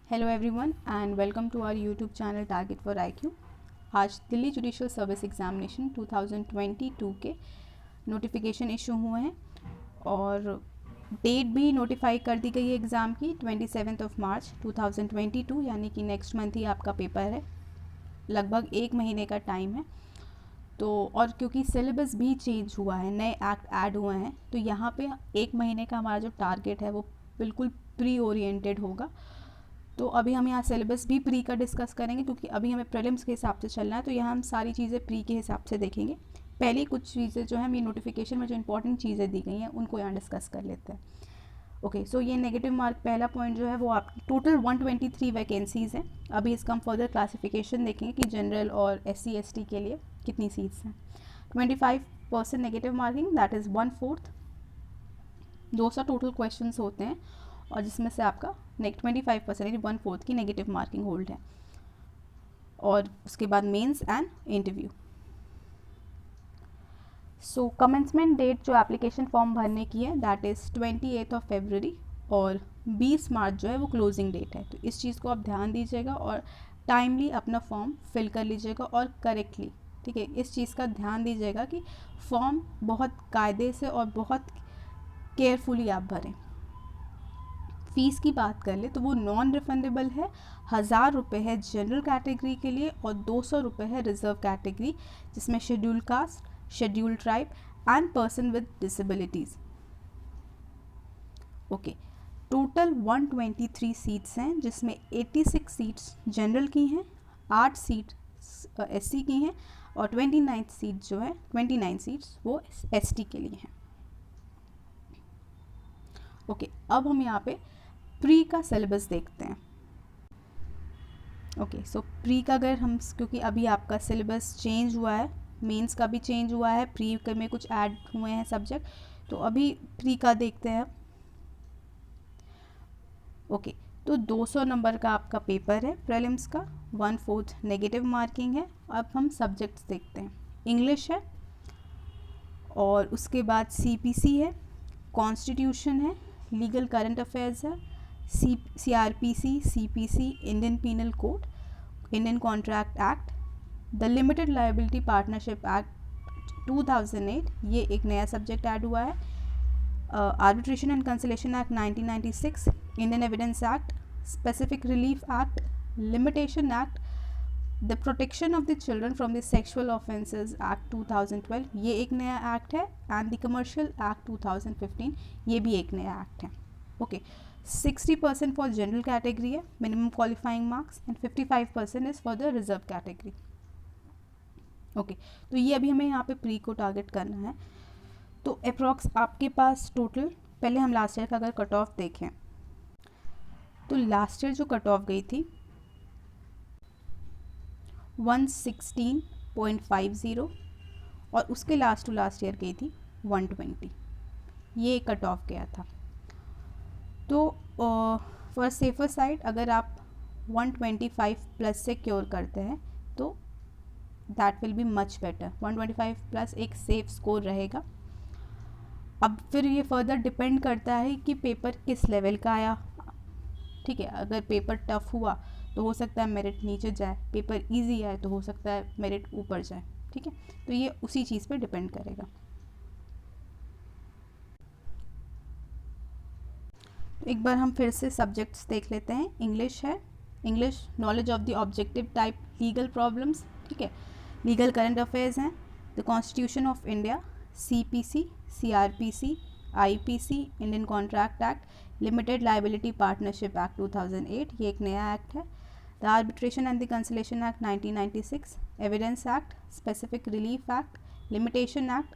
Hello everyone and welcome to our YouTube channel target for IQ. आज Delhi judicial service examination 2022 के notification issue हुए हैं और date भी नोटिफाई कर दी गई है एग्ज़ाम की 27 मार्च 2022, यानी कि नेक्स्ट मंथ ही आपका पेपर है। लगभग एक महीने का टाइम है। तो और क्योंकि सिलेबस भी चेंज हुआ है, नए एक्ट ऐड हुए हैं, तो यहाँ पे एक महीने का हमारा जो टारगेट है वो बिल्कुल प्री ओरिएंटेड होगा। तो अभी हम यहाँ सिलेबस भी प्री का डिस्कस करेंगे, क्योंकि अभी हमें प्रीलिम्स के हिसाब से चलना है, तो यहाँ हम सारी चीज़ें प्री के हिसाब से देखेंगे। पहले कुछ चीज़ें जो है ये नोटिफिकेशन में जो इंपॉर्टेंट चीज़ें दी गई हैं उनको यहाँ डिस्कस कर लेते हैं। ओके, सो ये नेगेटिव मार्क पहला पॉइंट जो है वो आपकी टोटल 123 वैकेंसीज़ हैं। अभी इसका हम फर्दर क्लासिफिकेशन देखेंगे कि जनरल और SC ST के लिए कितनी सीट्स हैं। 25% negative marking, that is 1/4। 200 total question होते हैं और जिसमें से आपका 25% यानी 1/4 की नेगेटिव मार्किंग होल्ड है। और उसके बाद mains and interview. So commencement date जो एप्लीकेशन फॉर्म भरने की है दैट इज़ 28 फरवरी और 20 मार्च जो है वो क्लोजिंग डेट है। तो इस चीज़ को आप ध्यान दीजिएगा और टाइमली अपना फॉर्म फिल कर लीजिएगा और करेक्टली, ठीक है। इस चीज़ का ध्यान दीजिएगा कि फॉर्म बहुत कायदे से और बहुत केयरफुली आप भरें। फ़ीस की बात कर ले तो वो नॉन रिफंडेबल है। 1000 रुपये है जनरल कैटेगरी के लिए और 200 रुपये है रिजर्व कैटेगरी, जिसमें schedule caste, schedule tribe and person with disabilities. Okay, total 123 seats हैं, जिसमें 86 सीट्स जनरल की हैं, 8 सीट SC की हैं और 29 सीट जो है 29 सीट्स वो ST के लिए हैं। ओके, अब हम यहाँ पे प्री का सिलेबस देखते हैं। ओके, सो प्री का अगर हम, क्योंकि अभी आपका सिलेबस चेंज हुआ है, मेंस का भी चेंज हुआ है, प्री में कुछ ऐड हुए हैं सब्जेक्ट, तो अभी प्री का देखते हैं। ओके, तो 200 नंबर का आपका पेपर है प्रीलिम्स का, 1/4 नेगेटिव मार्किंग है। अब हम सब्जेक्ट्स देखते हैं। इंग्लिश है और उसके बाद CPC है, कॉन्स्टिट्यूशन है, लीगल करंट अफेयर्स है, CRPC, CPC, Indian penal code, Indian contract act, the limited liability partnership act 2008, ये एक नया सब्जेक्ट ऐड हुआ है, arbitration and conciliation act 1996, Indian evidence act, specific relief act, limitation act, the protection of the children from the sexual offences act 2012, ये एक नया act है, and the commercial act 2015, ये भी एक नया एक्ट है। ओके, 60% फॉर जनरल कैटेगरी है, minimum qualifying marks, and 55% is for the reserve category. Okay, तो ये अभी हमें यहाँ पे प्री को टारगेट करना है। तो अप्रॉक्स आपके पास टोटल, पहले हम लास्ट ईयर का अगर कट ऑफ देखें तो लास्ट ईयर जो कट ऑफ गई थी 116.50 और उसके लास्ट टू लास्ट ईयर गई थी 120, ये कट ऑफ गया था। तो फॉर सेफर साइड अगर आप 125 प्लस से क्योर करते हैं तो that will be much better. 125 plus एक सेफ स्कोर रहेगा। अब फिर ये फर्दर डिपेंड करता है कि पेपर किस लेवल का आया, ठीक है। अगर पेपर टफ हुआ तो हो सकता है मेरिट नीचे जाए, पेपर इजी आए तो हो सकता है मेरिट ऊपर जाए, ठीक है। तो ये उसी चीज़ पे डिपेंड करेगा। तो एक बार हम फिर से सब्जेक्ट्स देख लेते हैं। इंग्लिश है, English knowledge of the objective type legal problems, ठीक है। लीगल करंट अफेयर्स हैं, the constitution of India, CPC, CRPC, IPC, Indian contract act, limited liability partnership act 2008, ये एक नया एक्ट है, the arbitration and the consolation act 1996, evidence act, specific relief act, limitation act,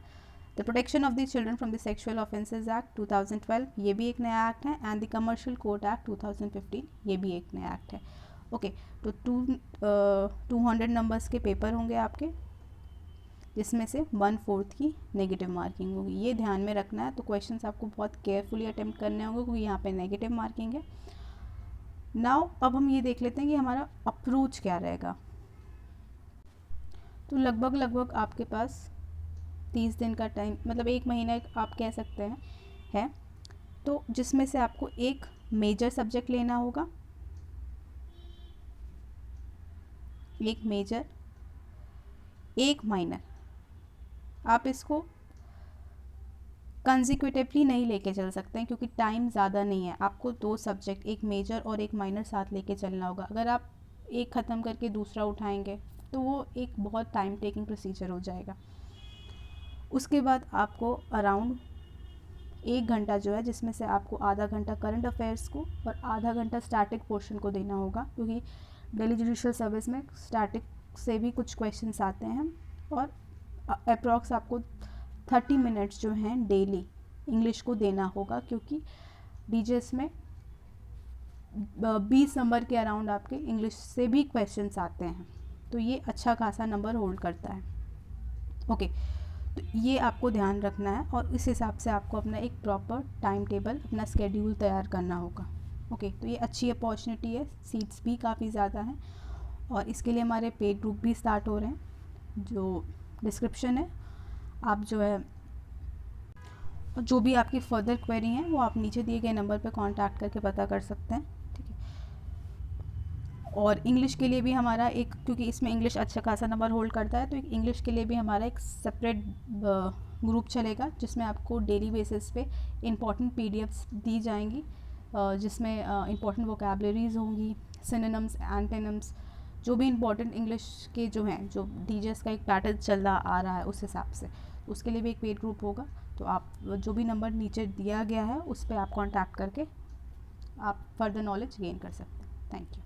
the protection of the children from the sexual offences act 2012, ये भी एक नया act है, and the commercial code act 2015, ये भी एक नया एक्ट है। ओके, तो 200 नंबर्स के पेपर होंगे आपके, जिसमें से 1/4 की नेगेटिव मार्किंग होगी। ये ध्यान में रखना है। तो क्वेश्चंस आपको बहुत केयरफुली अटेम्प्ट करने होंगे, क्योंकि यहाँ पे नेगेटिव मार्किंग है। नाउ अब हम ये देख लेते हैं कि हमारा अप्रोच क्या रहेगा। तो लगभग आपके पास 30 दिन का टाइम, मतलब एक महीना आप कह सकते हैं है। तो जिसमें से आपको एक मेजर सब्जेक्ट लेना होगा, एक मेजर, एक माइनर। आप इसको कंजिक्यूटिवली नहीं लेके चल सकते हैं क्योंकि टाइम ज़्यादा नहीं है। आपको 2 सब्जेक्ट, एक मेजर और एक माइनर साथ लेके चलना होगा। अगर आप एक ख़त्म करके दूसरा उठाएंगे तो वो एक बहुत टाइम टेकिंग प्रोसीजर हो जाएगा। उसके बाद आपको अराउंड 1 घंटा जो है, जिसमें से आपको आधा घंटा करंट अफेयर्स को और आधा घंटा स्टैटिक पोर्शन को देना होगा, क्योंकि दिल्ली जुडिशल सर्विस में स्टैटिक से भी कुछ क्वेश्चंस आते हैं। और अप्रॉक्स आपको 30 मिनट्स जो हैं डेली इंग्लिश को देना होगा, क्योंकि डीजीएस में 20 नंबर के अराउंड आपके इंग्लिश से भी क्वेश्चंस आते हैं, तो ये अच्छा खासा नंबर होल्ड करता है। ओके, तो ये आपको ध्यान रखना है और इस हिसाब से आपको अपना एक प्रॉपर टाइम टेबल, अपना स्केड्यूल तैयार करना होगा। ओके, तो ये अच्छी अपॉर्चुनिटी है, सीट्स भी काफ़ी ज़्यादा हैं और इसके लिए हमारे पेड ग्रुप भी स्टार्ट हो रहे हैं, जो डिस्क्रिप्शन है। आप जो है, जो भी आपकी फर्दर क्वेरी हैं वो आप नीचे दिए गए नंबर पर कांटेक्ट करके पता कर सकते हैं, ठीक है। और इंग्लिश के लिए भी हमारा एक, क्योंकि इसमें इंग्लिश अच्छा खासा नंबर होल्ड करता है, तो एक इंग्लिश के लिए भी हमारा एक सेपरेट ग्रुप चलेगा, जिसमें आपको डेली बेसिस पे इम्पॉर्टेंट पीडीएफ्स दी जाएंगी, जिसमें इम्पॉर्टेंट वोकैबलरीज होंगी, सिनोनिम्स, एंटोनिम्स, जो भी इम्पॉर्टेंट इंग्लिश के जो हैं, जो डीजीएस का एक पैटर्न चल रहा आ रहा है उस हिसाब से, उसके लिए भी एक पेड ग्रुप होगा। तो आप जो भी नंबर नीचे दिया गया है उस पर आप कांटेक्ट करके आप फर्दर नॉलेज गेन कर सकते हैं। Thank you.